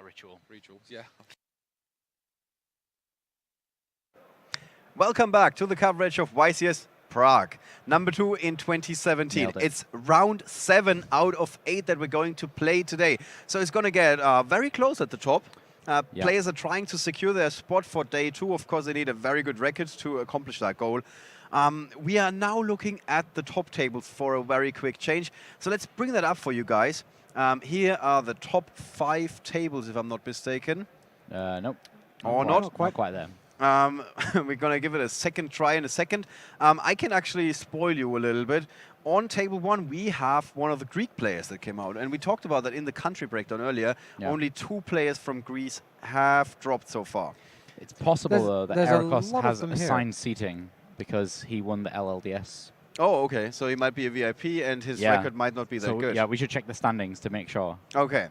A ritual. Rituals, yeah. Welcome back to the coverage of YCS Prague, number 2 in 2017. Nailed it. It's round 7 out of 8 that we're going to play today. So it's going to get very close at the top. Players are trying to secure their spot for day 2. Of course, they need a very good record to accomplish that goal. We are now looking at the top tables for a very quick change. So let's bring that up for you guys. Here are the top 5 tables, if I'm not mistaken. Nope. Or Not quite there. We're going to give it a second try in a second. I can actually spoil you a little bit. On table 1, we have one of the Greek players that came out. And we talked about that in the country breakdown earlier. Yeah. Only 2 players from Greece have dropped so far. It's possible, though, that there's a Erikos lot of has them here. assigned seating because he won the LLDS. Oh, okay. So he might be a VIP and his record might not be that good. Yeah, we should check the standings to make sure. Okay.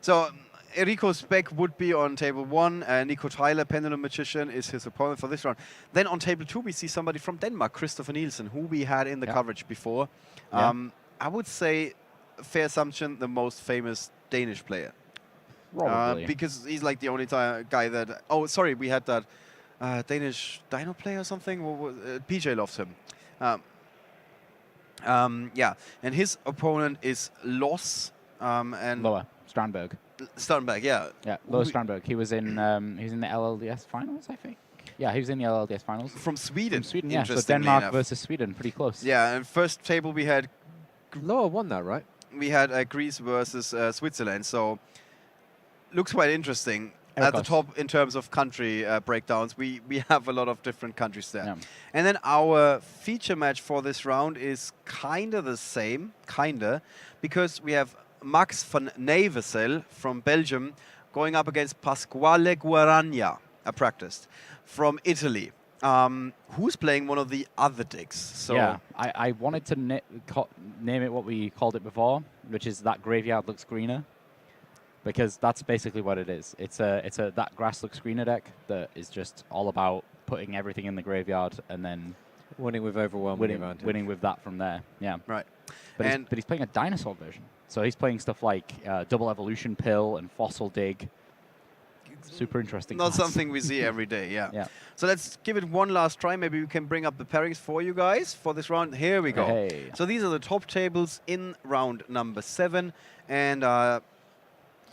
So Enrico Speck would be on table 1, and Nico Tyler, Pendulum Magician, is his opponent for this round. Then on table 2, we see somebody from Denmark, Christopher Nielsen, who we had in the coverage before. I would say, fair assumption, the most famous Danish player. Probably. Because he's like the only guy that... Oh, sorry, we had that Danish Dino player or something. PJ loves him. Yeah, and his opponent is Loss. And Lower, Strandberg. Sternberg, yeah. Yeah, Lower Strandberg. He was in the LLDS finals, I think. Yeah, he was in the LLDS finals. From Sweden. From Sweden, yeah. So interestingly Denmark enough. versus Sweden, pretty close. Yeah, and first table we had Lower won that, right? Greece versus Switzerland. So looks quite interesting. At the Erikos. top in terms of country breakdowns, we have a lot of different countries there. Yeah. And then our feature match for this round is kind of the same, because we have Max van Nijvesel from Belgium going up against Pasquale Guaragna, a practiced, from Italy, who's playing one of the other decks. So yeah, I wanted to name it what we called it before, which is That Graveyard Looks Greener, because that's basically what it is. It's a That Grass Looks Greener deck that is just all about putting everything in the graveyard and then Winning with overwhelming advantage. winning with that from there. Yeah, right. but he's playing a dinosaur version, so he's playing stuff like Double Evolution Pill and Fossil Dig. Super interesting. Not cards. something we see every day, yeah. Yeah. So let's give it one last try. Maybe we can bring up the pairings for you guys for this round. Here we go. Hey. So these are the top tables in round number 7. And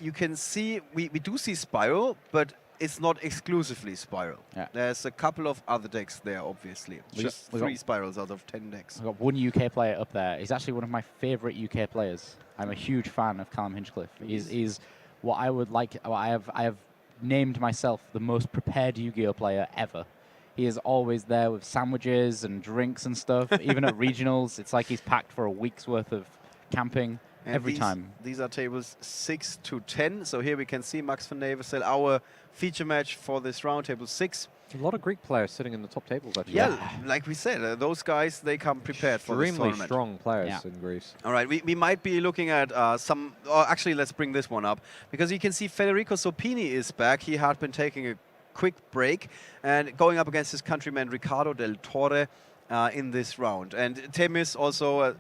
you can see, we do see Spiral, but it's not exclusively Spiral. Yeah. There's a couple of other decks there, obviously. We Just got- 3 Spirals out of 10 decks. I've got one UK player up there. He's actually one of my favourite UK players. I'm a huge fan of Callum Hinchcliffe. He's what I would like. I have named myself the most prepared Yu-Gi-Oh player ever. He is always there with sandwiches and drinks and stuff. Even at regionals, it's like he's packed for a week's worth of camping And every time. These are tables 6 to 10. So here we can see Max van Nijvesel, our feature match for this round, table 6. A lot of Greek players sitting in the top tables, actually. Yeah, like we said, those guys, they come prepared for this Extremely tournament. strong players Yeah. in Greece. All right, we might be looking at some... Oh, actually, let's bring this one up. Because you can see Federico Sopini is back. He had been taking a quick break and going up against his countryman Ricardo Del Torre in this round. And Temis also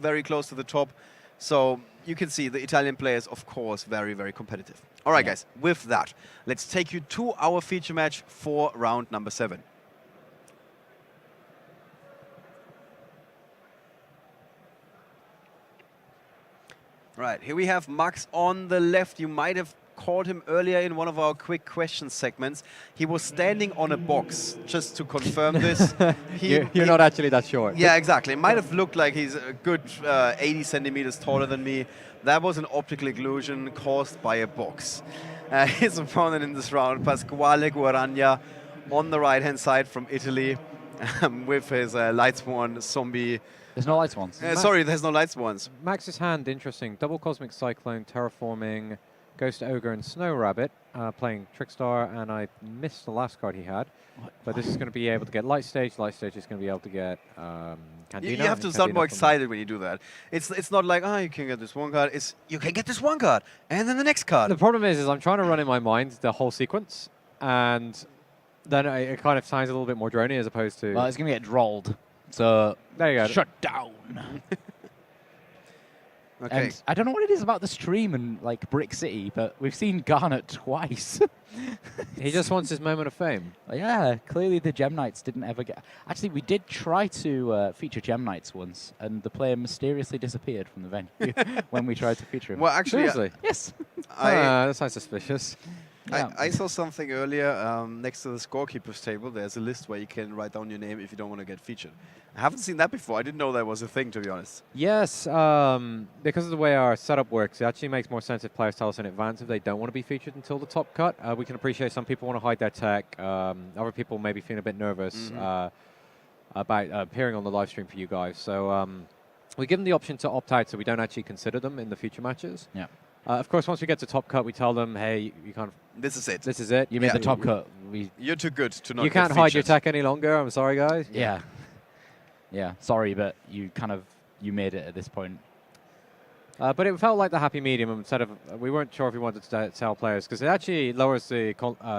very close to the top. So you can see the Italian players, of course, very, very competitive. All right, guys, with that, let's take you to our feature match for round number 7. Right, here we have Max on the left. You might have caught him earlier in one of our quick question segments. He was standing on a box, just to confirm this. You're not actually that short. Yeah, exactly. It might have looked like he's a good 80 centimeters taller than me. That was an optical illusion caused by a box. His opponent in this round, Pasquale Guaragna, on the right-hand side from Italy, with his Lightsworn zombie. There's no lights ones. Sorry, there's no Lightsworns. Max's hand, interesting. Double Cosmic Cyclone, Terraforming, Ghost Ogre, and Snow Rabbit, playing Trickstar, and I missed the last card he had. But this is going to be able to get Light Stage. Light Stage is going to be able to get Candina. You have to and sound more Candina from- excited when you do that. It's not like, you can get this one card. It's, you can get this one card, and then the next card. The problem is I'm trying to run in my mind the whole sequence, and then it kind of sounds a little bit more drony as opposed to... Well, it's going to get drolled. So there you go. shut down. Okay. And I don't know what it is about the stream and like Brick City, but we've seen Garnet twice. He just wants his moment of fame. Yeah, clearly the Gem Knights didn't ever get... Actually, we did try to feature Gem Knights once, and the player mysteriously disappeared from the venue when we tried to feature him. Well, actually, Seriously? Yes. That sounds suspicious. Yeah. I saw something earlier next to the scorekeeper's table. There's a list where you can write down your name if you don't want to get featured. I haven't seen that before. I didn't know that was a thing, to be honest. Yes, because of the way our setup works, it actually makes more sense if players tell us in advance if they don't want to be featured until the top cut. We can appreciate some people want to hide their tech. Other people may be feeling a bit nervous about appearing on the live stream for you guys. So we give them the option to opt out so we don't actually consider them in the future matches. Yeah. Of course, once we get to top cut, we tell them, hey, you can't. This is it. This is it. You made Yeah. the top cut. You're too good to not You get can't hide your featured. tech any longer. I'm sorry, guys. Yeah. Yeah, sorry, but you made it at this point. But it felt like the happy medium instead of, we weren't sure if we wanted to tell players, because it actually lowers the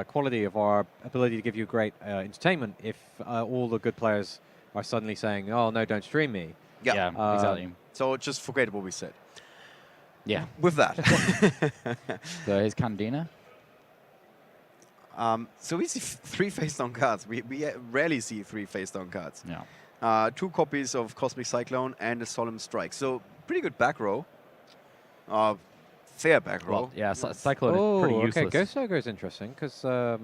quality of our ability to give you great entertainment if all the good players are suddenly saying, oh, no, don't stream me. Yeah. Exactly. So just forget what we said. Yeah. With that. So here's Candina. So we see 3 face-down cards. We rarely see 3 face-down cards. Yeah. 2 copies of Cosmic Cyclone and a Solemn Strike. So pretty good back row. Fair back row. Well, yeah, Cyclone is pretty useless. Okay, Ghost Ogre is interesting, because do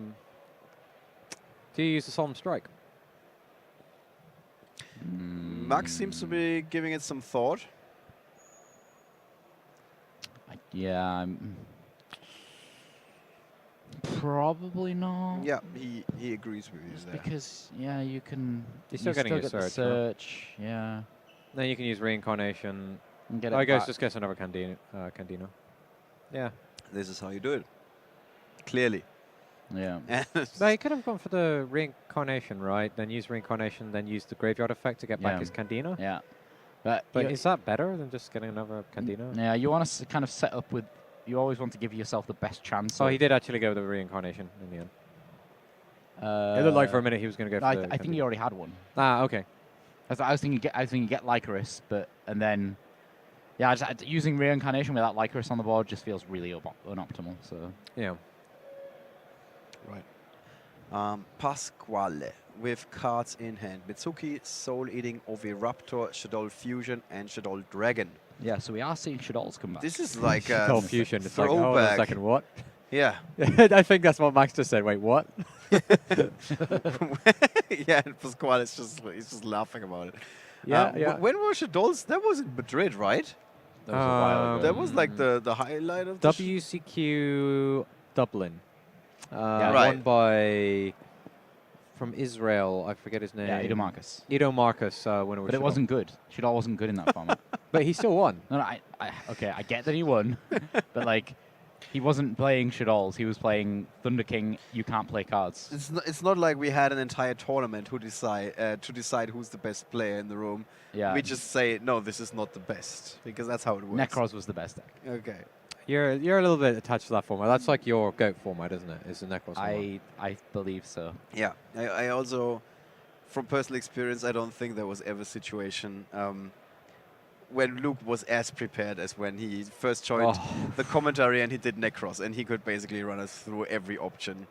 you use the Solemn Strike? Max seems to be giving it some thought. Yeah, probably not. Yeah, he agrees with you there. Because, yeah, you can... You're still getting get your the search, yeah. Then you can use Reincarnation. And get I it guess back. just gets another Candino. Yeah. This is how you do it. Clearly. Yeah. No, he could have gone for the Reincarnation, right? Then use Reincarnation, then use the Graveyard effect to get back Yeah. his Candino. Yeah. But Is that better than just getting another Candino? yeah, you want to kind of set up with... You always want to give yourself the best chance. Oh, of- he did actually go with the Reincarnation in the end. Uh, It looked like for a minute he was going to go for the I think he Candino. already had one. Ah, okay. I was thinking get Lycoris, and then yeah, using Reincarnation without Lycoris on the board just feels really unoptimal. So Yeah. Right. Pasquale with cards in hand. Mitsuki, Soul Eating, Oviraptor, Shadow Fusion, and Shadow Dragon. yeah, so we are seeing Shadows come back. This is like a Total Fusion. It's like, hold on a throwback. second, what? Yeah. I think that's what Max just said. Wait, what? Yeah, and Pasquale is he's just laughing about it. Yeah. When was Shadows? That was in Madrid, right? That was a while ago. That was like the highlight of the WCQ Dublin. Right. Won by from Israel. I forget his name. Yeah, Ido Marcus. Ido Marcus. When it was But it wasn't good. Shadow wasn't good in that format. But he still won. No, okay, I get that he won, but like, he wasn't playing Shadows. He was playing Thunder King. You can't play cards. It's not like we had an entire tournament to decide who's the best player in the room. Yeah. We just say no, this is not the best because that's how it works. Necros was the best deck. Okay. You're a little bit attached to that format. That's like your GOAT format, isn't it? Is the Necros format. I believe so. Yeah. I also, from personal experience, I don't think there was ever a situation when Luke was as prepared as when he first joined the commentary and he did Necros and he could basically run us through every option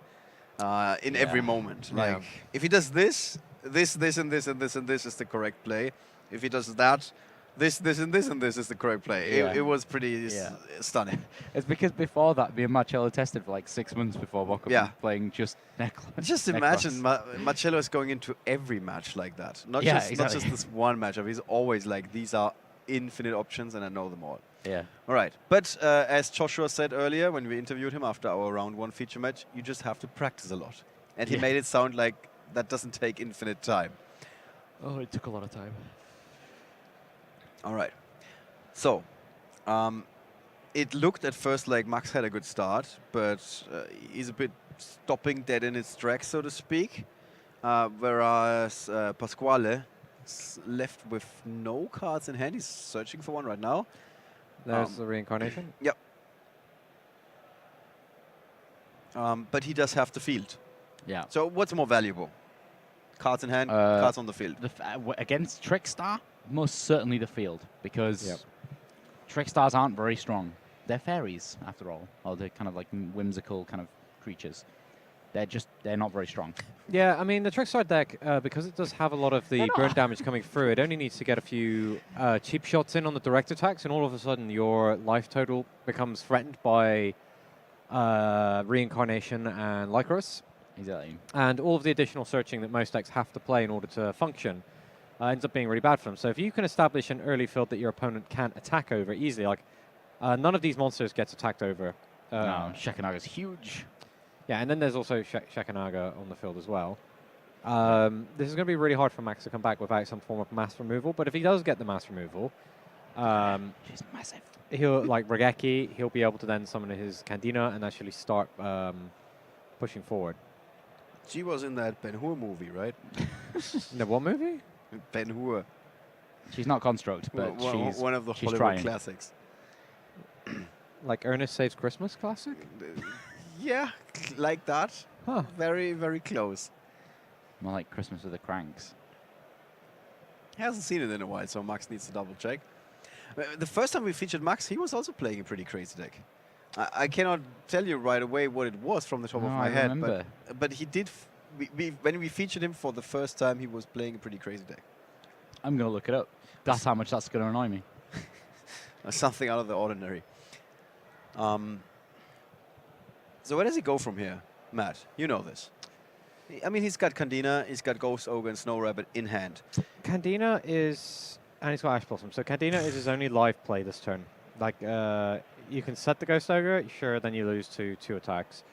in every moment. Like if he does this, and this, and this, and this is the correct play. If he does that, this, and this, and this is the correct play. Yeah. It was pretty stunning. It's because before that, me and Marcello tested for like 6 months before Boca playing just Necros. Just imagine Marcello is going into every match like that. Not exactly. just this one matchup. He's always like, these are infinite options and I know them all. Yeah. All right. But as Joshua said earlier when we interviewed him after our round 1 feature match, you just have to practice a lot. And he made it sound like that doesn't take infinite time. Oh, it took a lot of time. All right. So, it looked at first like Max had a good start, but he's a bit stopping dead in its tracks, so to speak. Whereas Pasquale is left with no cards in hand. He's searching for one right now. There's the Reincarnation. Yep. But he does have the field. Yeah. So what's more valuable? Cards in hand, cards on the field. Against Trickstar, most certainly the field, because Trickstars aren't very strong. They're fairies, after all. Or they're kind of like whimsical kind of creatures. They're not very strong. Yeah, I mean, the Trickstar deck, because it does have a lot of the burn damage coming through, it only needs to get a few cheap shots in on the direct attacks, and all of a sudden your life total becomes threatened by Reincarnation and Lycros. Exactly. And all of the additional searching that most decks have to play in order to function ends up being really bad for them. So if you can establish an early field that your opponent can't attack over easily, like none of these monsters gets attacked over. No, Shekanaga's huge. Yeah, and then there's also Shekanaga on the field as well. This is going to be really hard for Max to come back without some form of mass removal, but if he does get the mass removal, She's massive. he'll, like Regeki, he'll be able to then summon his Candina and actually start pushing forward. She was in that Ben-Hur movie, right? In the what movie? Ben-Hur. She's not Construct, but she's one of the she's Hollywood trying. classics. Like Ernest Saves Christmas classic? Yeah, like that. Huh. Very, very close. More like Christmas with the Cranks. He hasn't seen it in a while, so Max needs to double check. The first time we featured Max, he was also playing a pretty crazy deck. I cannot tell you right away what it was from the top of my head, but he did. When we featured him for the first time, he was playing a pretty crazy deck. I'm going to look it up. That's how much that's going to annoy me. Something out of the ordinary. So where does he go from here, Matt? You know this. I mean, he's got Candina, he's got Ghost Ogre and Snow Rabbit in hand. Candina is... And he's got Ash Blossom. So Candina is his only live play this turn. Like, you can set the Ghost Ogre, sure, then you lose to 2 attacks.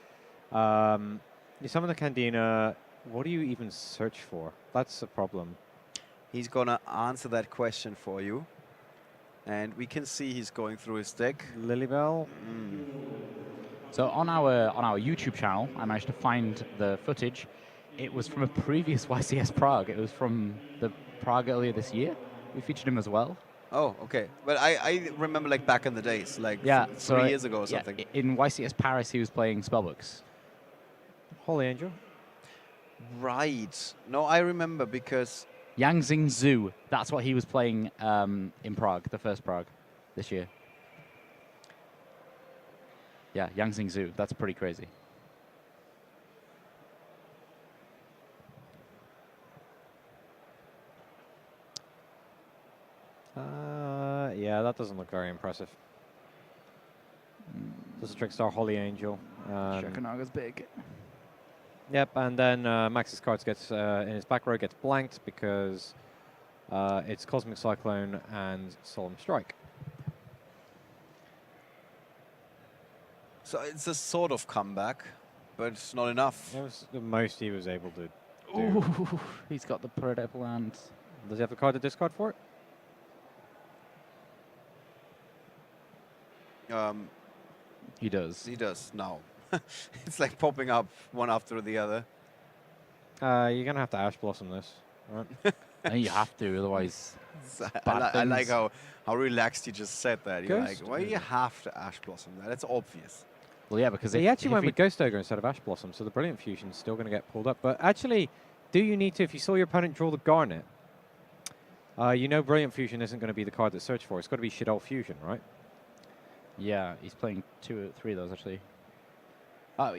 You summon the Candina, what do you even search for? That's the problem. He's going to answer that question for you. And we can see he's going through his deck. Lilybell? So on our YouTube channel, I managed to find the footage. It was from a previous YCS Prague. It was from the Prague earlier this year. We featured him as well. Oh, okay. But I remember like back in the days, like Yeah, 3 years ago or something. Yeah, in YCS Paris, he was playing Spellbooks. Holy Angel? Right. No, I remember because... Yangzing Zhu. That's what he was playing in Prague, the first Prague this year. Yeah, Yangzing Zhu. That's pretty crazy. Yeah, that doesn't look very impressive. This is Trickstar, Holy Angel. Shekanaga's big. Yep, and then Max's cards gets in his back row gets blanked because it's Cosmic Cyclone and Solemn Strike. So it's a sort of comeback, but it's not enough. That was the most he was able to do. Ooh, he's got the Predator hand. Does he have the card to discard for it? He does. He does now. It's like popping up one after the other. You're going to have to Ash Blossom this, right? And you have to, otherwise. I like how relaxed you just said that. You're like, Ghost well, you have to Ash Blossom that. That's obvious. Well, yeah, because he actually went with Ghost Ogre instead of Ash Blossom, so the Brilliant Fusion is still going to get pulled up. But actually, do you need to, if you saw your opponent draw the Garnet, you know Brilliant Fusion isn't going to be the card that's searched for. It's got to be Shadol Fusion, right? Yeah, he's playing 2 or 3 of those, actually. Oh,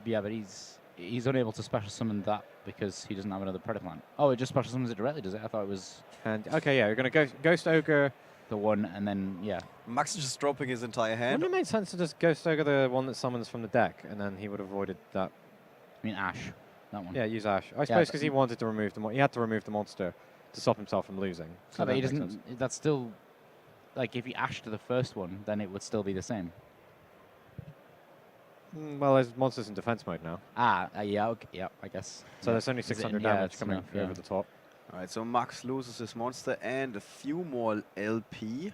yeah, but he's unable to special summon that because he doesn't have another Predator plant. Oh, it just special summons it directly, does it? I thought it was... And okay, yeah, you're going to Ghost Ogre... The one, and then, yeah. Max is just dropping his entire hand. Wouldn't it make sense to just Ghost Ogre the one that summons from the deck, and then he would have avoided that? I mean, Ash. That one. Yeah, use Ash. I suppose because he wanted to remove he had to remove the monster to stop himself from losing. So but he doesn't... That's still... Like, if he Ashed the first one, then it would still be the same. Well, there's monsters in defense mode now. Yeah, okay, yeah, I guess. So there's only 600 damage coming over the top. All right, so Max loses his monster and a few more LP,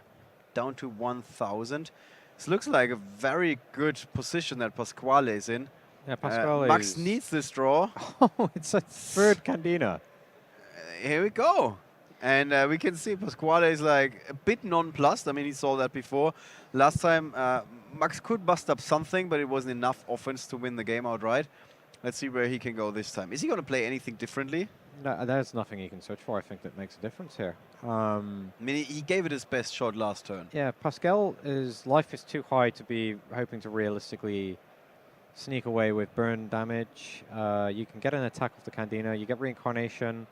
down to 1,000. This looks like a very good position that Pasquale is in. Yeah, Pasquale Max needs this draw. Oh, it's a third Candina. Here we go. And we can see Pasquale is like a bit nonplussed. I mean, he saw that before. Last time, Max could bust up something, but it wasn't enough offense to win the game outright. Let's see where he can go this time. Is he going to play anything differently? No, there's nothing he can search for, I think, that makes a difference here. I mean, he gave it his best shot last turn. Yeah, Pascal, his life is too high to be hoping to realistically sneak away with burn damage. You can get an attack off the Candina. You get Reincarnation.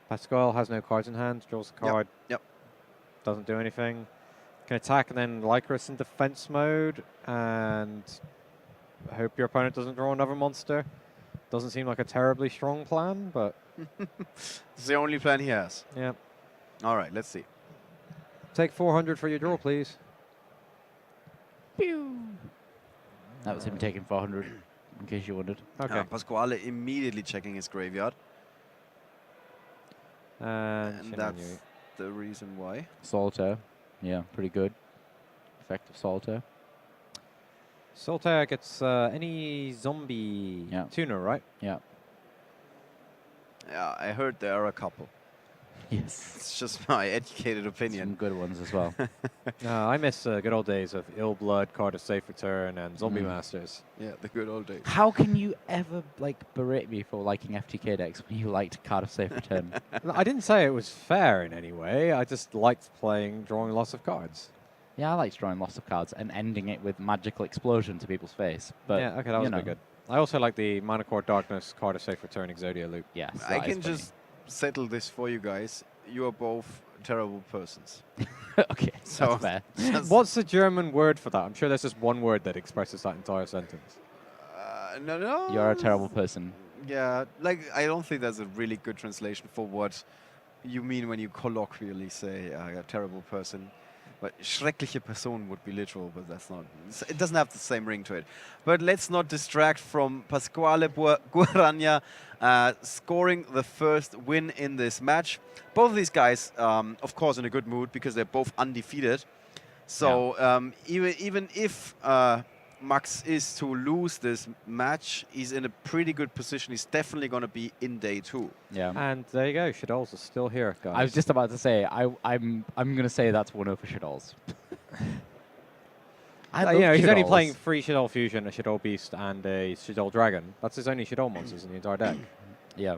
Pascal has no cards in hand, draws a card. Yep. Doesn't do anything. Can attack and then Lycris in defense mode. And hope your opponent doesn't draw another monster. Doesn't seem like a terribly strong plan, but... It's the only plan he has. Yeah. All right, let's see. Take 400 for your draw, please. Pew. That was him taking 400, in case you wondered. Okay. Pasquale immediately checking his graveyard. And that's the reason why. Solitaire. Yeah, pretty good. Effective Solitaire. Solitaire gets any zombie tuner, right? Yeah. Yeah, I heard there are a couple. Yes. It's just my educated opinion. Some good ones as well. I miss good old days of Ill Blood, Card of Safe Return, and Zombie Masters. Yeah, the good old days. How can you ever berate me for liking FTK decks when you liked Card of Safe Return? I didn't say it was fair in any way. I just liked drawing lots of cards. Yeah, I liked drawing lots of cards and ending it with magical explosion to people's face. But yeah, okay, that was a bit good. I also like the Mana Core Darkness, Card of Safe Return, Exodia loop. Yes, I can just settle this for you guys. You are both terrible persons. Okay, so fair. What's the German word for that? I'm sure there's just one word that expresses that entire sentence. No. You're a terrible person. Yeah, I don't think there's a really good translation for what you mean when you colloquially say a terrible person. But schreckliche Person would be literal, but that's not. It doesn't have the same ring to it. But let's not distract from Pasquale Guaragna scoring the first win in this match. Both of these guys, of course, in a good mood because they're both undefeated. So even if Max is to lose this match, he's in a pretty good position. He's definitely going to be in day 2. Yeah. And there you go. Shadows is still here, guys. I was just about to say, I'm going to say that's 1-0 for Shadows. He's only playing 3 Shadow Fusion, a Shadow Beast, and a Shadow Dragon. That's his only Shadow monsters in the entire deck. Yeah,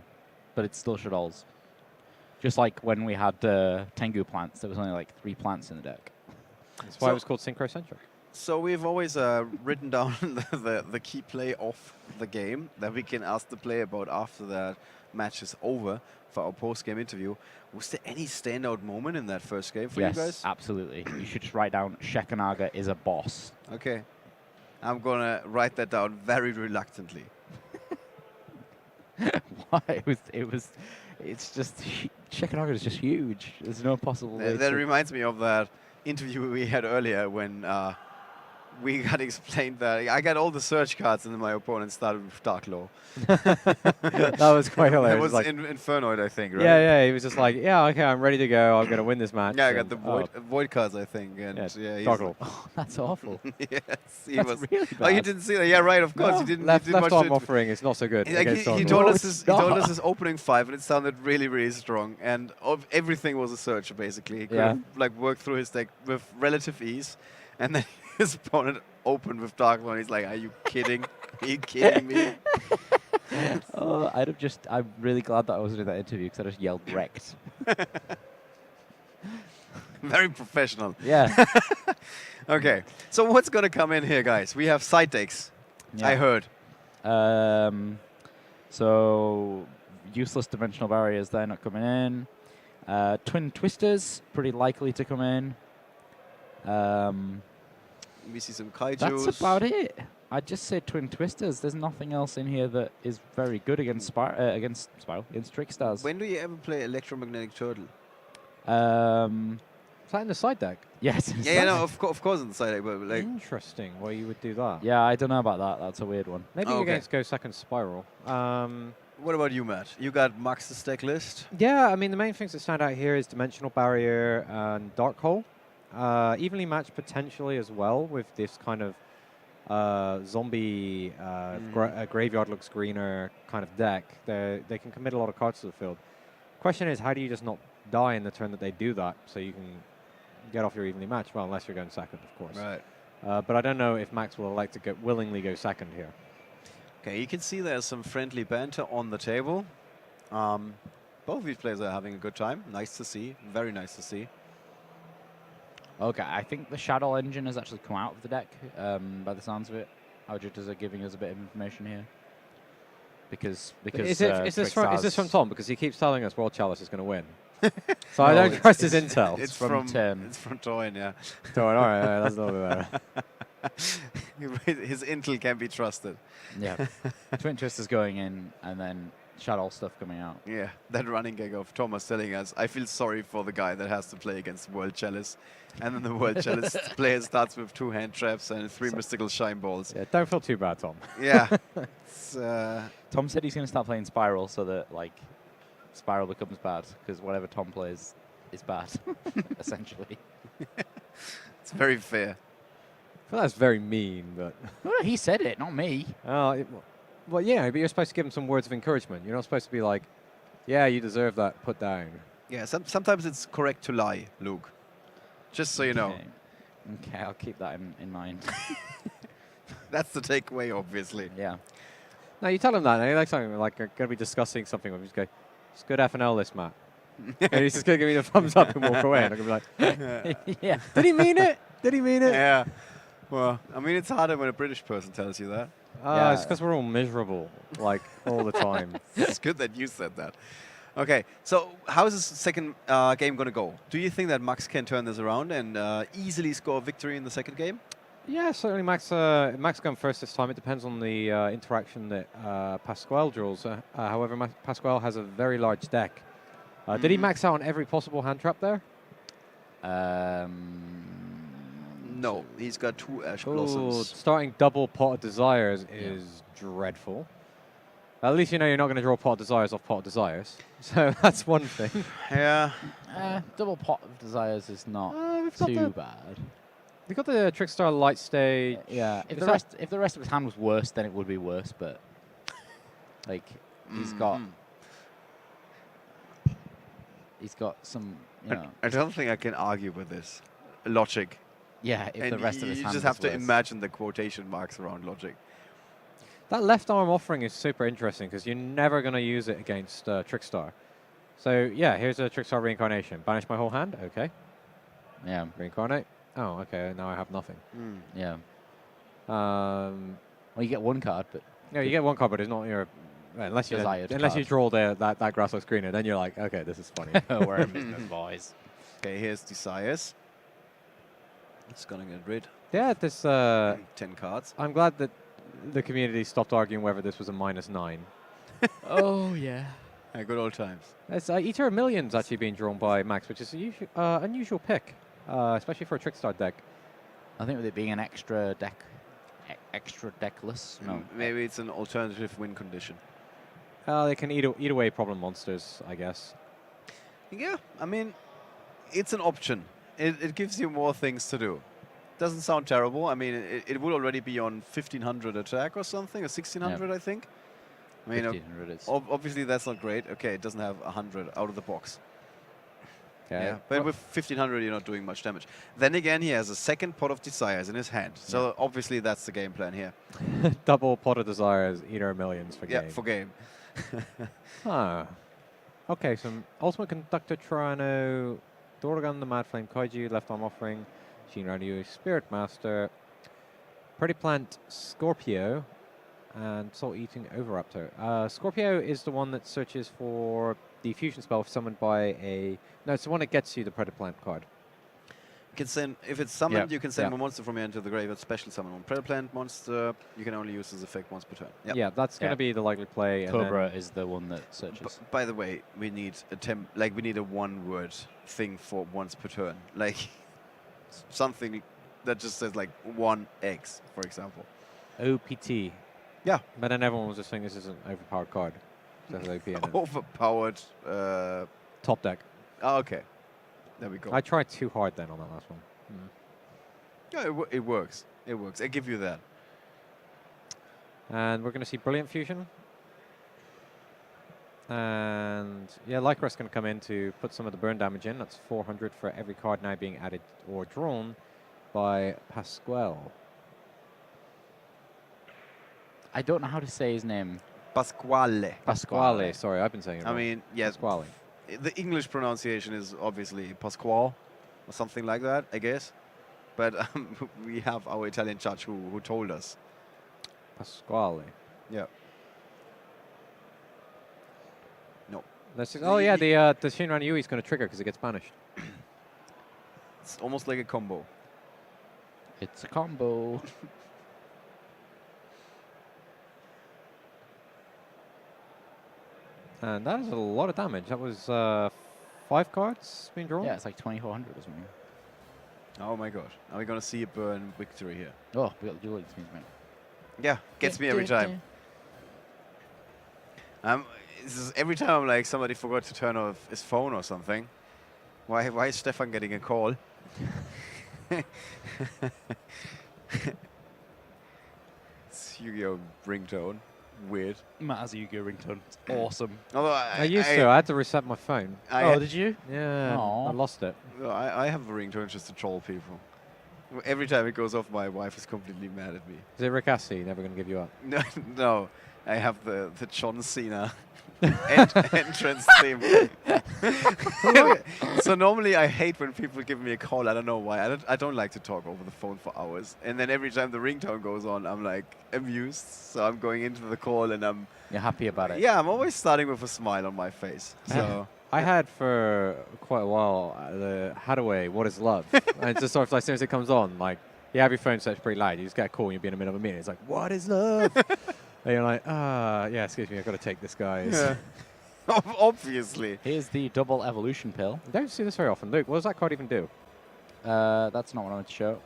but it's still Shadows. Just like when we had Tengu plants, there was only 3 plants in the deck. That's why it was called Synchrocentric. So we've always written down the key play of the game that we can ask the player about after that match is over for our post-game interview. Was there any standout moment in that first game for you guys? Yes, absolutely. You should just write down Shekanaga is a boss. Okay. I'm going to write that down very reluctantly. Why? It's just, Shekanaga is just huge. There's no possible way That reminds me of that interview we had earlier when we got explained that I got all the search cards and then my opponent started with Dark Law. That was quite hilarious. It was Infernoid, I think, right? Yeah, he was just like, yeah, okay, I'm ready to go. I'm going to win this match. Yeah, I got the void cards, I think. And Dark Law. Oh, that's awful. Yes, he that's was. Really bad. Oh, you didn't see that? Yeah, right, of course. No. You didn't Left much arm offering is not so good. He told us his opening 5, and it sounded really, really strong. And everything was a search, basically. He could have worked through his deck with relative ease. And then his opponent opened with Dark Law, and he's like, are you kidding? Are you kidding me? I'm really glad that I wasn't in that interview because I just yelled wrecked. Very professional. Yeah. Okay, so what's going to come in here, guys? We have side decks, I heard. So, useless dimensional barriers, they're not coming in. Twin Twisters, pretty likely to come in. We see some kaijus. That's about it. I'd just say Twin Twisters. There's nothing else in here that is very good against against Trickstars. When do you ever play Electromagnetic Turtle? Is that in the side deck? Yes. No, of course in the side deck, but Interesting why you would do that. Yeah, I don't know about that. That's a weird one. Maybe against Go Second Spiral. What about you, Matt? You got Max's deck list? Yeah, I mean, the main things that stand out here is Dimensional Barrier and Dark Hole. Evenly matched potentially as well with this kind of zombie graveyard looks greener kind of deck. They can commit a lot of cards to the field. Question is, how do you just not die in the turn that they do that so you can get off your evenly match? Well, unless you're going second, of course. Right. But I don't know if Max will like to willingly go second here. Okay, you can see there's some friendly banter on the table. Both of these players are having a good time. Nice to see. Very nice to see. Okay, I think the Shadow engine has actually come out of the deck, by the sounds of it. Auditors are giving us a bit of information here. Because Is this from Tom? Because he keeps telling us World Chalice is going to win. So No, I don't trust his intel. It's from Tim. It's from Toyn, yeah. All right, that's a little bit better. His intel can be trusted. Yeah. Twin Twist is going in, and then Shadow stuff coming out. Yeah, that running gag of Thomas telling us, I feel sorry for the guy that has to play against World Chalice. And then the World Chalice player starts with 2 hand traps and 3 mystical shine balls. Yeah, don't feel too bad, Tom. Yeah. It's, Tom said he's going to start playing Spiral so that, like, Spiral becomes bad, because whatever Tom plays is bad, essentially. it's very fair. I feel that's very mean, but... Well, he said it, not me. Well, yeah, but you're supposed to give him some words of encouragement. You're not supposed to be like, yeah, you deserve that, put down. Yeah, sometimes it's correct to lie, Luke. Just so you know. Okay, I'll keep that in mind. That's the takeaway, obviously. Yeah. No, you tell him that. And he likes something like, going to be discussing something with him. Just go, it's good FNL list, Matt. And he's just going to give me the thumbs up and walk away. And I'm going to be like, Yeah. did he mean it? Did he mean it? Yeah. Well, I mean, it's harder when a British person tells you that. Yeah. It's because we're all miserable, like, all the time. It's good that you said that. Okay, so how is this second game going to go? Do you think that Max can turn this around and easily score a victory in the second game? Yeah, certainly Max going first this time. It depends on the interaction that Pasquale draws. However, Pasquale has a very large deck. Did he max out on every possible hand trap there? No, he's got 2 Ash Ooh, Blossoms. starting double Pot of Desires is dreadful. At least you know you're not going to draw Pot of Desires off Pot of Desires. So that's one thing. Yeah. Double Pot of Desires is not we've got too bad. We've got the Trickstar Light Stage. Yeah, if the rest of his hand was worse, then it would be worse. But like he's got some. I don't think I can argue with this logic. Yeah, if and the rest of his you hand just was have to worse. imagine the quotation marks around logic. That left arm offering is super interesting because you're never going to use it against Trickstar. So yeah, here's a Trickstar Reincarnation. Banish my whole hand. Okay. Yeah. Reincarnate. Oh, okay. Now I have nothing. Yeah. Well, you get 1 card, but no, you get 1 card, but it's not your. Unless you draw that grass like screener, then you're like, okay, this is funny. we're in business, boys. Okay, here's Desires. It's gonna get rid. Yeah, this. 10 cards. I'm glad that the community stopped arguing whether this was a -9. Oh yeah. Good old times. It's Eater of Millions actually being drawn by Max, which is a unusual pick, especially for a Trickstar deck. I think with it being an extra deckless. No. Maybe it's an alternative win condition. They can eat away problem monsters, I guess. Yeah, I mean, it's an option. It gives you more things to do. Doesn't sound terrible. I mean, it would already be on 1500 attack or something, or 1600, I think. I mean, 1500 is. obviously that's not great. Okay, it doesn't have 100 out of the box. Okay. Yeah, but with 1500, you're not doing much damage. Then again, he has a second Pot of Desires in his hand. So obviously that's the game plan here. Double Pot of Desires, Eater of Millions for game. Yeah, for game. Okay, some Ultimate Conductor Triano, Dorgan the Mad Flame Kaiju, left arm offering, Shinryu Spirit Master, Pretty Plant Scorpio, and Salt Eating Overraptor. Scorpio is the one that searches for the fusion spell summoned by a... No, it's the one that gets you the Pretty Plant card. You can send, if it's summoned, you can send a monster from your hand to the graveyard, special summon one. Predaplant monster, you can only use this effect once per turn. Yep. Yeah, that's going to be the likely play. Cobra is the one that searches. By the way, we need we need a 1-word thing for once per turn. Like something that just says like 1x, for example. OPT. Yeah. But then everyone was just saying this is an overpowered card. So OP in it. Overpowered. Top deck. Oh, okay. There we go. I tried too hard then on that last one. Yeah, it works. It works. I give you that. And we're going to see Brilliant Fusion. And yeah, Lycra's going to come in to put some of the burn damage in. That's 400 for every card now being added or drawn by Pasquale. I don't know how to say his name. Pasquale. Pasquale. Sorry, I've been saying it I wrong. mean, yes, Pasquale. the English pronunciation is obviously Pasquale or something like that, I guess. But we have our Italian judge who told us. Pasquale. Yeah. No. Oh yeah, the Shinran Yui is going to trigger because it gets banished. It's almost like a combo. It's a combo. And that is a lot of damage. That was 5 cards being drawn. Yeah, it's like 2,400 or something. Oh my god. Are we going to see a burn victory here? Oh, we got the dual links, man. Yeah, gets me every time. This is every time I'm like, somebody forgot to turn off his phone or something. Why is Stefan getting a call? It's Yu-Gi-Oh! Ringtone. Weird. Matt has a Yu-Gi-Oh! Ringtone. It's awesome. Although I used to. I had to reset my phone. Oh, did you? Yeah, Aw. I lost it. I have a ringtone just to troll people. Every time it goes off, my wife is completely mad at me. Is it Rick Astley? Never going to give you up. No, I have the John Cena entrance theme. So normally I hate when people give me a call. I don't know why. I don't like to talk over the phone for hours. And then every time the ringtone goes on, I'm like amused. So I'm going into the call and You're happy about it? yeah, I'm always starting with a smile on my face. So I had for quite a while the Hadaway, What is Love? And it's just sort of like, as soon as it comes on, like, you have your phone set pretty loud, you just get a call and you'll be in the middle of a meeting. It's like, what is love? And you're like, yeah, excuse me, I've got to take this, guys. yeah. Obviously. Here's the double evolution pill. You don't see this very often. Luke, what does that card even do? That's not what I want to show.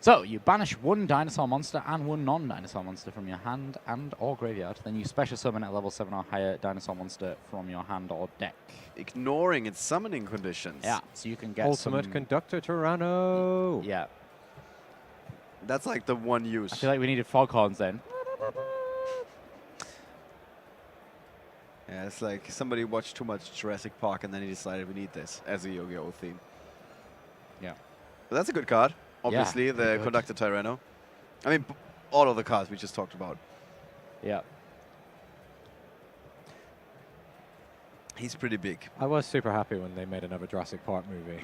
So you banish one dinosaur monster and one non-dinosaur monster from your hand and or graveyard. Then you special summon a level 7 or higher dinosaur monster from your hand or deck. Ignoring its summoning conditions. Yeah, so you can get Ultimate some, Conductor Tyranno. Yeah. That's like the one use. I feel like we needed foghorns then. Yeah, it's like somebody watched too much Jurassic Park and then he decided we need this as a Yu-Gi-Oh! Theme. Yeah. But that's a good card. Obviously, Yeah, the good. Conductor Tyranno. I mean, all of the cards we just talked about. Yeah. He's pretty big. I was super happy when they made another Jurassic Park movie.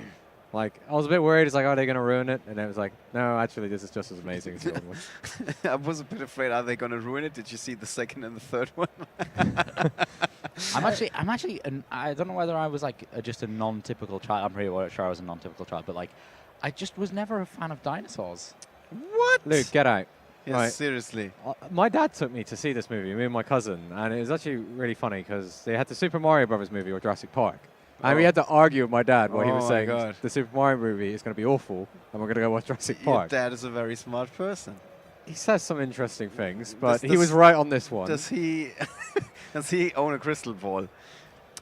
Like, I was a bit worried. It's like, are they going to ruin it? And then it was like, no, actually, this is just as amazing as the old one. I was a bit afraid, are they going to ruin it? Did you see the second and the third one? I don't know whether I was like just a non-typical child. I'm pretty sure I was a non-typical child, but like, I just was never a fan of dinosaurs. What? Luke, get out. Yes, Right. seriously. My dad took me to see this movie, me and my cousin, and it was actually really funny because they had the Super Mario Brothers movie or Jurassic Park. And we had to argue with my dad while he was Oh my saying God. the Super Mario movie is going to be awful and we're going to go watch Jurassic Your Park. dad is a very smart person. He says some interesting things, but he does- was right on this one. Does he does he own a crystal ball?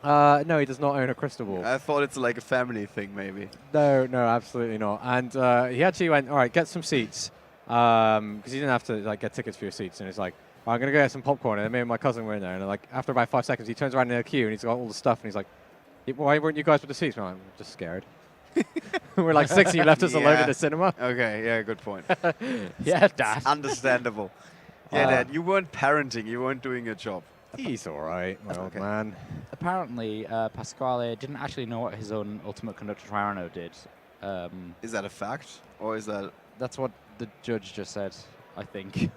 No, he does not own a crystal ball. I thought it's like a family thing, maybe. No, absolutely not. And he actually went, all right, get some seats. Because he didn't have to like get tickets for your seats. And he's like, I'm going to go get some popcorn. And then me and my cousin were in there. And like after about 5 seconds, he turns around in the queue and he's got all the stuff. And he's like, why weren't you guys with the seats? I'm just scared. We're like 6 and you left us alone in the cinema. Okay, yeah, good point. Yeah, Dad. Understandable. Yeah, Dad, you weren't parenting. You weren't doing your job. He's all right, my old okay. man. Apparently, Pasquale didn't actually know what his own Ultimate Conductor Tyranno did. Is that a fact? Or is that... That's what the judge just said, I think.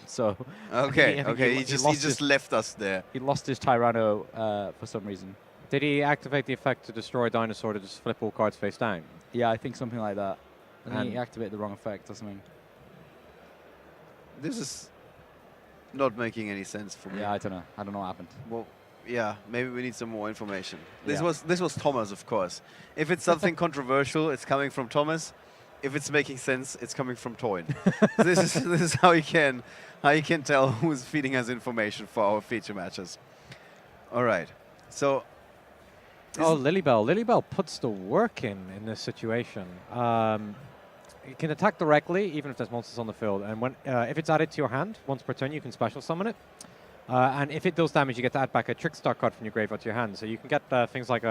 So Okay, I think okay. he He just lost left us there. he lost his Tyranno for some reason. Did he activate the effect to destroy a dinosaur to just flip all cards face down? Yeah, I think something like that. I think he And- activated the wrong effect or something. This is not making any sense for me. Yeah, I don't know. I don't know what happened. Well, yeah, maybe we need some more information. This Yeah. was Thomas, of course. If it's something controversial, it's coming from Thomas. If it's making sense, it's coming from Toyn. this is how you can tell who's feeding us information for our feature matches. All right. So Oh, Lilybell. Lilybell puts the work in this situation. It can attack directly, even if there's monsters on the field. And when if it's added to your hand, once per turn, you can special summon it. And if it does damage, you get to add back a Trickstar card from your graveyard to your hand. So you can get things like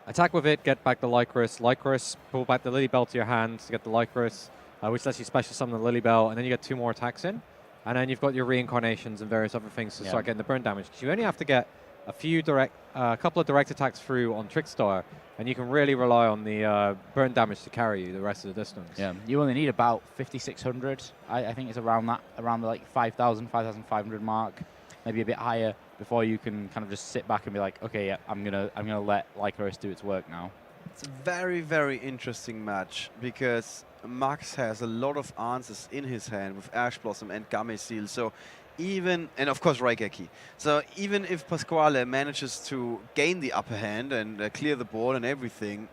attack with it, get back the Lycris, pull back the Lilybell to your hand to get the Lycris, which lets you special summon the Lily Bell, and then you get 2 more attacks in. And then you've got your reincarnations and various other things to start getting the burn damage. Because you only have to get a couple of direct attacks through on Trickstar, and you can really rely on the burn damage to carry you the rest of the distance. Yeah, you only need about 5,600. I think it's around the like 5,000, 5,500 mark, maybe a bit higher, before you can kind of just sit back and be like, okay, yeah, I'm gonna let Lycoris do its work now. It's a very, very interesting match because Max has a lot of answers in his hand with Ash Blossom and Game Seal. So even, and of course Raigeki. So even if Pasquale manages to gain the upper hand and clear the board and everything,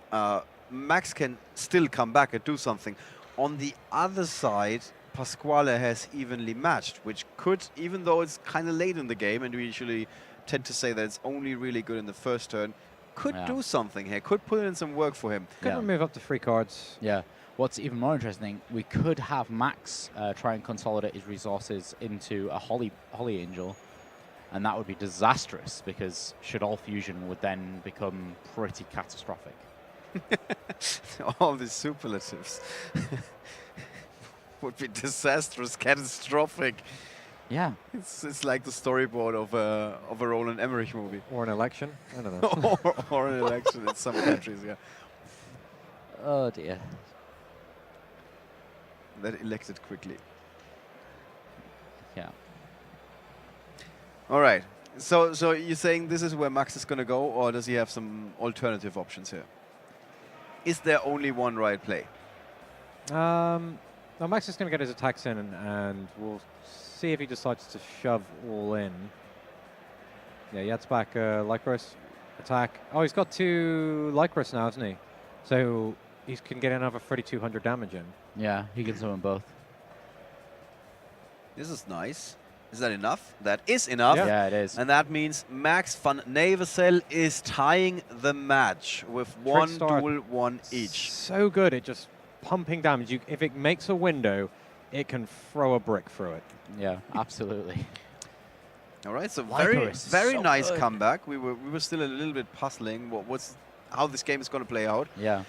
Max can still come back and do something. On the other side, Pasquale has evenly matched, which could, even though it's kind of late in the game, and we usually tend to say that it's only really good in the first turn, could do something here, could put in some work for him. Could remove up to 3 cards. Yeah. What's even more interesting, we could have Max try and consolidate his resources into a Holy Angel, and that would be disastrous because Shadow Fusion would then become pretty catastrophic. All these superlatives would be disastrous, catastrophic. Yeah. It's like the storyboard of a Roland Emmerich movie. Or an election. I don't know. or an election in some countries, yeah. Oh dear. That elected quickly. Yeah. All right. So you're saying this is where Max is going to go, or does he have some alternative options here? Is there only one right play? Well, Max is going to get his attacks in, and we'll see if he decides to shove all in. Yeah, he adds back Lycoris attack. Oh, he's got 2 Lycoris now, hasn't he? So he can get another 3,200 damage in. Yeah, he can summon both. This is nice. Is that enough? That is enough. Yeah, it is. And that means Max van Neversel is tying the match with one Trickstar, duel, 1 each. So good at just pumping damage. If it makes a window, it can throw a brick through it. Yeah, absolutely. All right, so Lycoris is very so nice good. comeback. We were still a little bit puzzling how this game is going to play out. Yeah.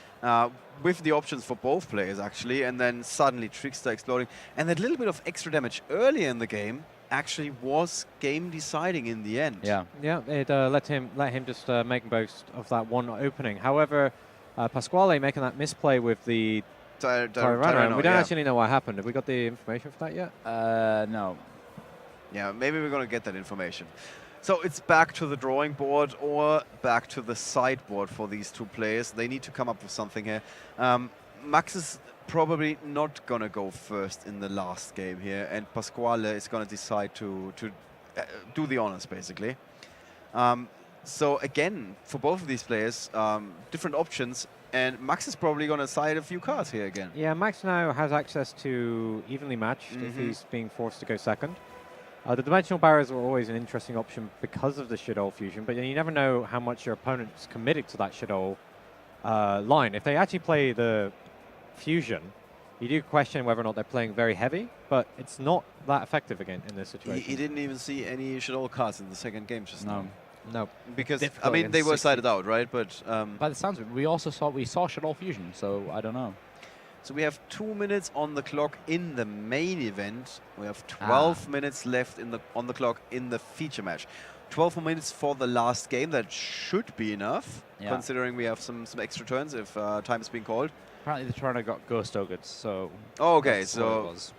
With the options for both players, actually, and then suddenly Trickstar exploding. And that little bit of extra damage earlier in the game actually was game deciding in the end. Yeah, it let him just make boast of that one opening. However, Pasquale making that misplay with the Tyranno, we don't actually know what happened. Have we got the information for that yet? No. Yeah, maybe we're going to get that information. So it's back to the drawing board or back to the sideboard for these 2 players. They need to come up with something here. Max is probably not going to go first in the last game here, and Pasquale is going to decide to do the honors, basically. So again, for both of these players, different options, and Max is probably going to side a few cards here again. Yeah, Max now has access to evenly matched if he's being forced to go second. The dimensional barriers are always an interesting option because of the Shadow Fusion, but you never know how much your opponent's committed to that Shadow line. If they actually play the Fusion, you do question whether or not they're playing very heavy, but it's not that effective again in this situation. He didn't even see any Shadow cards in the second game just now. No. Because, Difficult I mean, against they were 60. sided out, right? But By the sounds of it, we saw Shadow Fusion, so I don't know. so we have 2 minutes on the clock in the main event. We have 12 minutes left on the clock in the feature match. 12 more minutes for the last game. That should be enough, considering we have some extra turns if time is being called. Apparently the Toronto got Ghost Ogred, so... Okay, that's what it so was.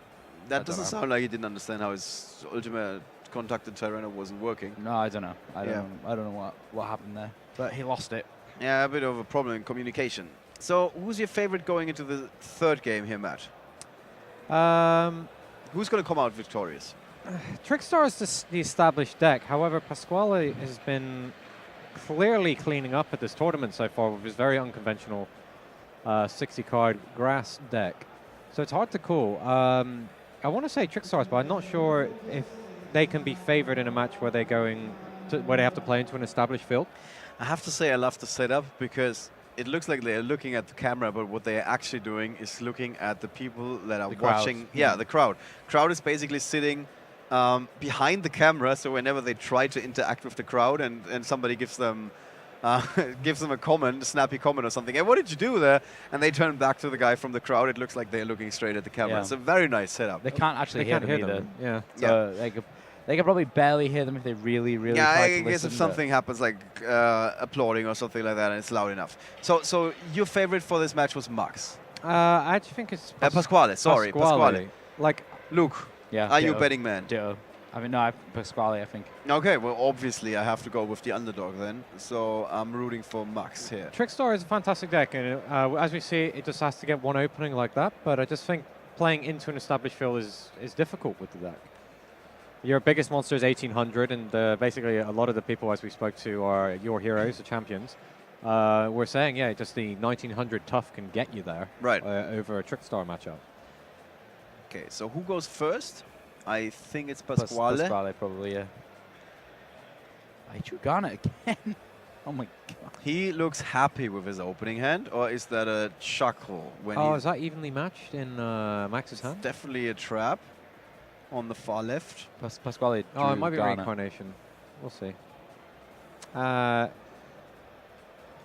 that doesn't sound like he didn't understand how his ultimate contacted Tyranno wasn't working. No, I don't know. I don't know what happened there. But he lost it. Yeah, a bit of a problem in communication. So who's your favorite going into the third game here, Matt? Who's going to come out victorious? Trickstar is the established deck. However, Pasquale has been clearly cleaning up at this tournament so far with his very unconventional 60-card grass deck. So it's hard to call. I want to say Trickstars, but I'm not sure if they can be favored in a match where they're where they have to play into an established field. I have to say I love the setup because it looks like they're looking at the camera, but what they're actually doing is looking at the people that are watching. Yeah, the crowd. Crowd is basically sitting behind the camera, so whenever they try to interact with the crowd and somebody gives them gives them a comment, a snappy comment or something. Hey, what did you do there? And they turn back to the guy from the crowd. It looks like they're looking straight at the camera. Yeah. It's a very nice setup. They can't actually They can't hear hear them either. them. Yeah. So they could probably barely hear them if they really, really Yeah, try I to guess listen, if but- something happens like applauding or something like that and it's loud enough. So your favorite for this match was Max. I actually think it's Pasquale, sorry, Pasquale. Like, Luke, Yeah. are you a ditto. betting man? Ditto. I mean, no, Pasquale, I think. Okay, well, obviously I have to go with the underdog then. So I'm rooting for Max here. Trickstar is a fantastic deck, and as we see, it just has to get one opening like that. But I just think playing into an established field is difficult with the deck. Your biggest monster is 1800, and basically a lot of the people, as we spoke to, are your heroes, the champions. We're saying, yeah, just the 1900 tough can get you there Right. over a Trickstar matchup. Okay, so who goes first? I think it's Pasquale. Pasquale, probably, yeah. I drew Garnet again. Oh my god. He looks happy with his opening hand, or is that a chuckle? When Oh, he is that evenly matched in Max's hand? definitely a trap on the far left. Pasquale drew Oh, it might be Garnet. reincarnation. We'll see. Yeah,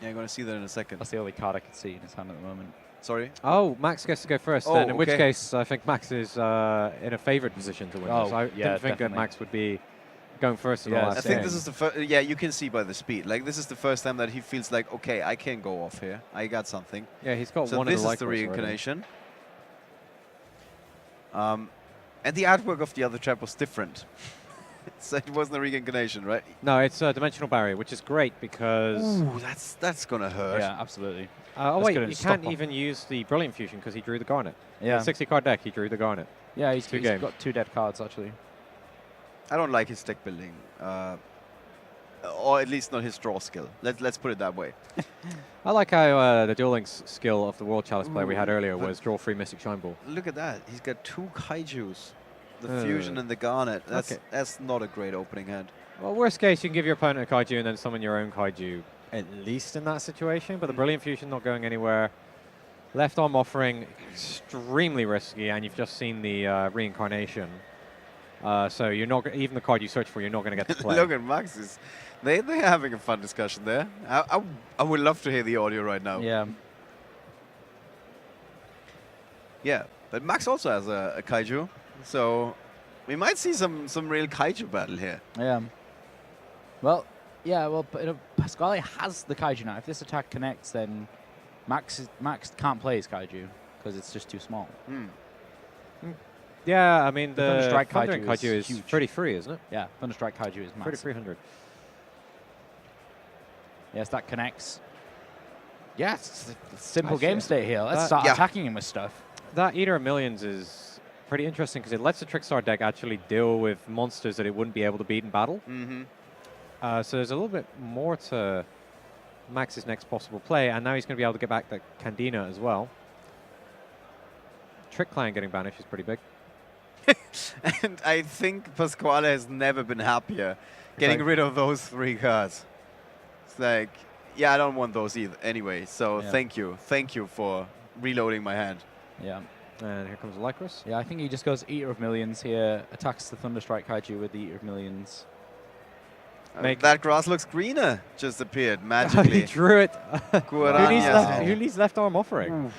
you're going to see that in a second. That's the only card I can see in his hand at the moment. Sorry? Oh, Max gets to go first Oh, then, in which okay. case I think Max is in a favoured position to win Oh, this. I yeah, didn't think that definitely. Max would be going first in the Yeah, last I think game. this is the first. Yeah, you can see by the speed. Like, this is the first time that he feels like, okay, I can go off here. I got something. Yeah, he's got So one this in the is the Lycros already. reincarnation. And the artwork of the other trap was different. So it wasn't a reincarnation, right? No, it's a dimensional barrier, which is great because... Ooh, that's gonna hurt. Yeah, absolutely. oh That's wait, gonna you stop can't off. even use the Brilliant Fusion because he drew the Garnet. Yeah. In the 60-card deck, he drew the Garnet. Yeah, he's Two games. got 2 dead cards, actually. I don't like his deck building, or at least not his draw skill. Let's put it that way. I like how the Duel Links skill of the World Chalice player we had Ooh, earlier but- was draw 3 Mystic Shine Ball. Look at that. He's got 2 kaijus. The Uh, fusion and the garnet. okay. That's not a great opening hand. Well, worst case, you can give your opponent a Kaiju and then summon your own Kaiju, at least in that situation. But the Brilliant Fusion not going anywhere. Left arm offering, extremely risky, and you've just seen the reincarnation. So you're not even the card you search for, you're not going to get to play. Look at Max's. They're having a fun discussion there. I would love to hear the audio right now. Yeah. Yeah, but Max also has a kaiju, so we might see some real kaiju battle here. Yeah. Well, yeah, well, but, Pasquale has the Kaiju now. If this attack connects, then Max can't play his Kaiju because it's just too small. Hmm. Yeah, I mean, The the Thunderstrike Thundering Kaiju Kaiju is is huge. 33, isn't it? Yeah, Thunderstrike Kaiju is massive. 3300. Yes, that connects. Yes, simple Actually, game state here. Let's that- start Yeah. attacking him with stuff. That Eater of Millions is pretty interesting because it lets the Trickstar deck actually deal with monsters that it wouldn't be able to beat in battle. Mm-hmm. So there's a little bit more to Max's next possible play, and now he's going to be able to get back that Candina as well. Trick Clan getting banished is pretty big. And I think Pasquale has never been happier getting like- rid of those 3 cards. It's like, yeah, I don't want those either anyway, so Yeah. thank you. Thank you for reloading my hand. Yeah. And here comes Lycros. Yeah, I think he just goes Eater of Millions here, attacks the Thunderstrike Kaiju with the Eater of Millions. Make- That grass looks greener, just appeared he magically. drew it. Guaranias. Who needs left arm offering?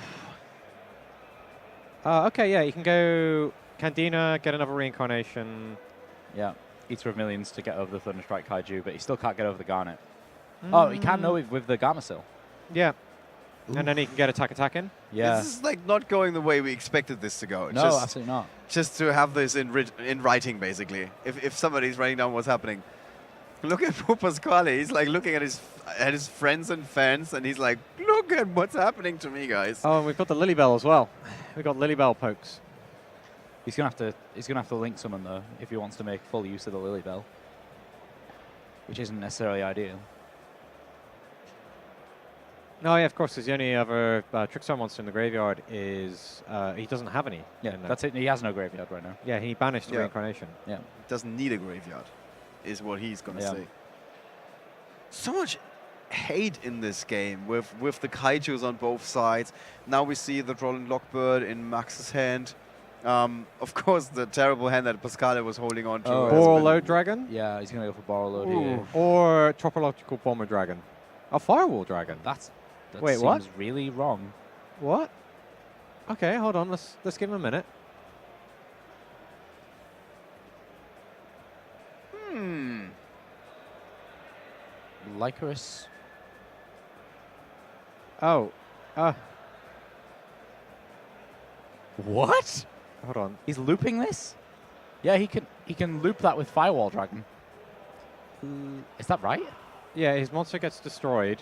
Okay, yeah, you can go Candina, get another reincarnation. Yeah, Eater of Millions to get over the Thunderstrike Kaiju, but he still can't get over the Garnet. Oh, he can know with the Garmasil. Yeah. And then he can get attack in. Yeah. This is like not going the way we expected this to go. No, just, absolutely not. just to have this in writing, basically. If somebody's writing down what's happening. Look at poor Pasquale. He's like looking at his friends and fans, and he's like, look at what's happening to me, guys. Oh, and we've got the Lilybell as well. We've got Lilybell pokes. He's gonna have to link summon though if he wants to make full use of the Lilybell, which isn't necessarily ideal. No, yeah, of course, because the only other Trickstar monster in the graveyard is he doesn't have any. Yeah, in there. that's it. He has no graveyard right now. Yeah, he banished the Yeah. reincarnation. Yeah. Doesn't need a graveyard, is what he's going to Yeah. say. So much hate in this game with the kaijus on both sides. Now we see the Rolling Lockbird in Max's hand. Of course, the terrible hand that Pasquale was holding on to. Oh, has Boral been- Load Dragon Yeah, he's gonna go for Borrow Load Ooh. here. or Tropological Bomber Dragon. A Firewall Dragon. That Wait, seems what? really wrong. What? Okay, hold on. Let's give him a minute. Lycoris. Oh. What? Hold on. He's looping this? Yeah, he can loop that with Firewall Dragon. Is that right? Yeah, his monster gets destroyed.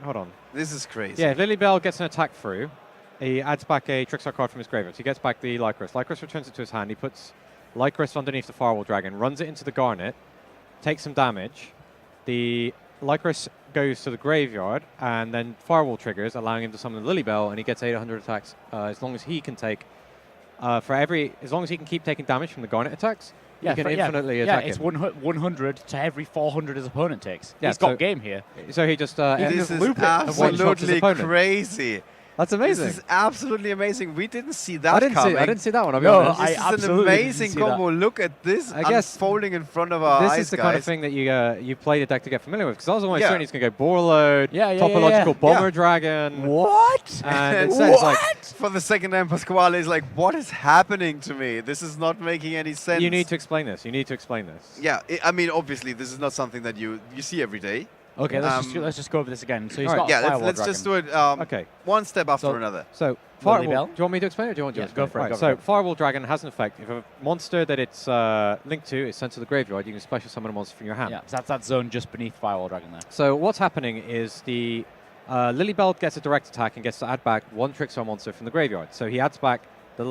Hold on. This is crazy. Yeah, if Lilybell gets an attack through, he adds back a Trickstar card from his graveyard. So he gets back the Lycoris. Lycoris returns it to his hand. He puts Lycoris underneath the Firewall Dragon, runs it into the Garnet, takes some damage. The Lycoris goes to the graveyard, and then Firewall triggers, allowing him to summon the Lilybell, and he gets 800 attacks as long as he can take. As long as he can keep taking damage from the Garnet attacks, he can infinitely attack it's him. 100 to every 400 his opponent takes. Yeah, He's got so- game here. So he just This is loop it and one-shots his absolutely opponent. crazy. That's amazing. This is absolutely amazing. We didn't see that I didn't coming. see that one. I'll be No, honest. I This is an absolutely didn't amazing see that. combo. Look at this I guess unfolding in front of our eyes, This is the guys. kind of thing that you play the deck to get familiar with. Because I was almost Yeah. certain he's going to go Boarload, Yeah, Topological Bomber Yeah. Dragon. What? And it What? says like For the second time, Pasquale is like, what is happening to me? This is not making any sense. you need to explain this. You need to explain this. Yeah, I mean, obviously, this is not something that you see every day. Okay, let's just go over this again. So he's Alright, got Yeah, Firewall let's Dragon. just do it Okay. one step after So- another. So Lilybell? Firewall. Do you want me to explain it, or do you want to? Yeah, explain go for it, Right, go for so it. Firewall Dragon has an effect. If a monster that it's linked to is sent to the graveyard, you can special summon a monster from your hand. Yeah, so that's that zone just beneath Firewall Dragon there. So what's happening is the Lilybell gets a direct attack and gets to add back one Trickstar monster from the graveyard. So he adds back the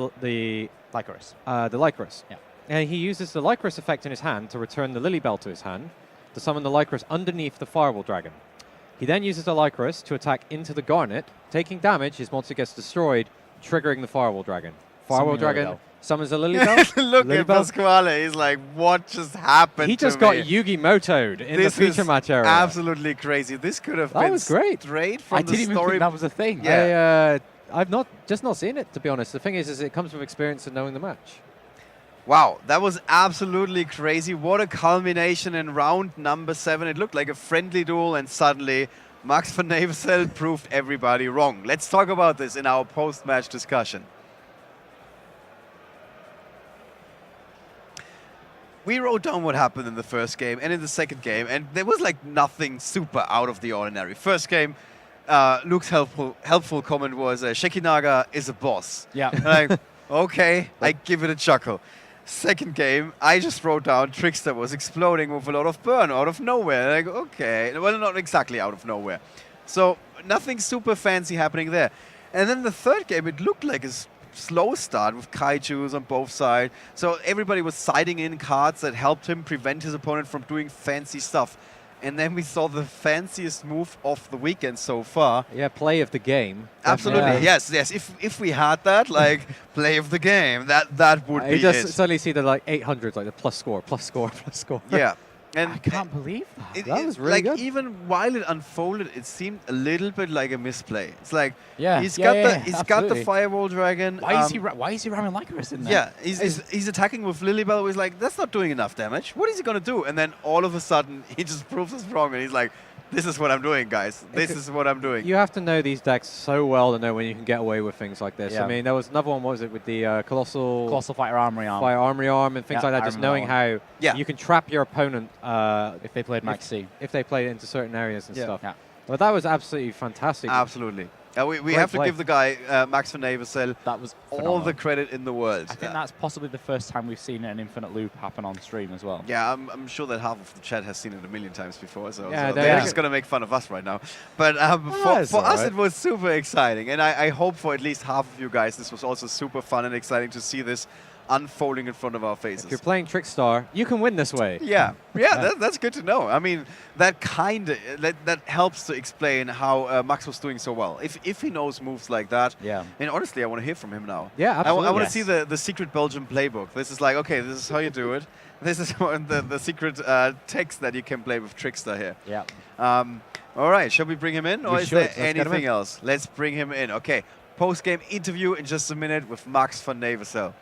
Lycoris. Lycoris. Yeah. And he uses the Lycoris effect in his hand to return the Lilybell to his hand to summon the Lycoris underneath the Firewall Dragon. He then uses the Lycoris to attack into the Garnet, taking damage. His monster gets destroyed, triggering the Firewall Dragon. Firewall Summoning Dragon Lilybell. summons the Lilybell. Look at Lilybell. Pasquale. He's like, what just happened He to just got me? Yugi Moto'd in This the feature is match area. absolutely crazy. This could have That been was great. straight I from the didn't even story. think that was a thing. Yeah. I've not seen it, to be honest. The thing is it comes with experience and knowing the match. Wow, that was absolutely crazy. What a culmination in round number 7. It looked like a friendly duel, and suddenly Max van Neversel proved everybody wrong. Let's talk about this in our post-match discussion. We wrote down what happened in the first game and in the second game, and there was like nothing super out of the ordinary. First game, Luke's helpful comment was, Shekinaga is a boss. Yeah. Like, okay, I give it a chuckle. Second game, I just wrote down Trickstar was exploding with a lot of burn out of nowhere. Like, okay, well, not exactly out of nowhere. So nothing super fancy happening there. And then the third game, it looked like a slow start with kaijus on both sides. So everybody was siding in cards that helped him prevent his opponent from doing fancy stuff. And then we saw the fanciest move of the weekend so far. Yeah, play of the game. Absolutely, Definitely. yes. If we had that, like, play of the game, that would be You just it. suddenly see the like 800s, like the plus score. Yeah. And I can't believe that. That was really like, good. even while it unfolded, it seemed a little bit like a misplay. It's like, Yeah, he's yeah, got yeah, the absolutely. Firewall Dragon. Why is he ramming Lycoris in there? Yeah, he's attacking with Lilybell. He's like, that's not doing enough damage. What is he gonna do? And then all of a sudden, he just proves us wrong, and he's like, this is what I'm doing, guys. This is what I'm doing. You have to know these decks so well to know when you can get away with things like this. Yeah. I mean, there was another one, what was it, with the Colossal Fighter Armory Arm. Fire Armory Arm and things Yeah, like that, I just remember knowing that how Yeah. you can trap your opponent If they played Max C. if they play it into certain areas and Yeah. stuff. Yeah. But that was absolutely fantastic. Absolutely. We Great have to play. give the guy, Max van Neversel, That was all phenomenal. the credit in the world. I think that's possibly the first time we've seen an infinite loop happen on stream as well. Yeah, I'm sure that half of the chat has seen it a million times before, so, Yeah, so they they're have. just going to make fun of us right now. But it's for us, alright. it was super exciting. And I hope for at least half of you guys, this was also super fun and exciting to see this unfolding in front of our faces. If you're playing Trickstar, you can win this way. Yeah, that's good to know. I mean, that helps to explain how Max was doing so well. If he knows moves like that, Yeah. and honestly, I want to hear from him now. Yeah, absolutely. I want to Yes. see the secret Belgian playbook. This is like, okay, this is how you do it. This is the secret text that you can play with Trickstar here. Yeah. All right, shall we bring him in, or We is should. there Let's get him anything in. else? Let's bring him in. Okay, post-game interview in just a minute with Max van Neversel.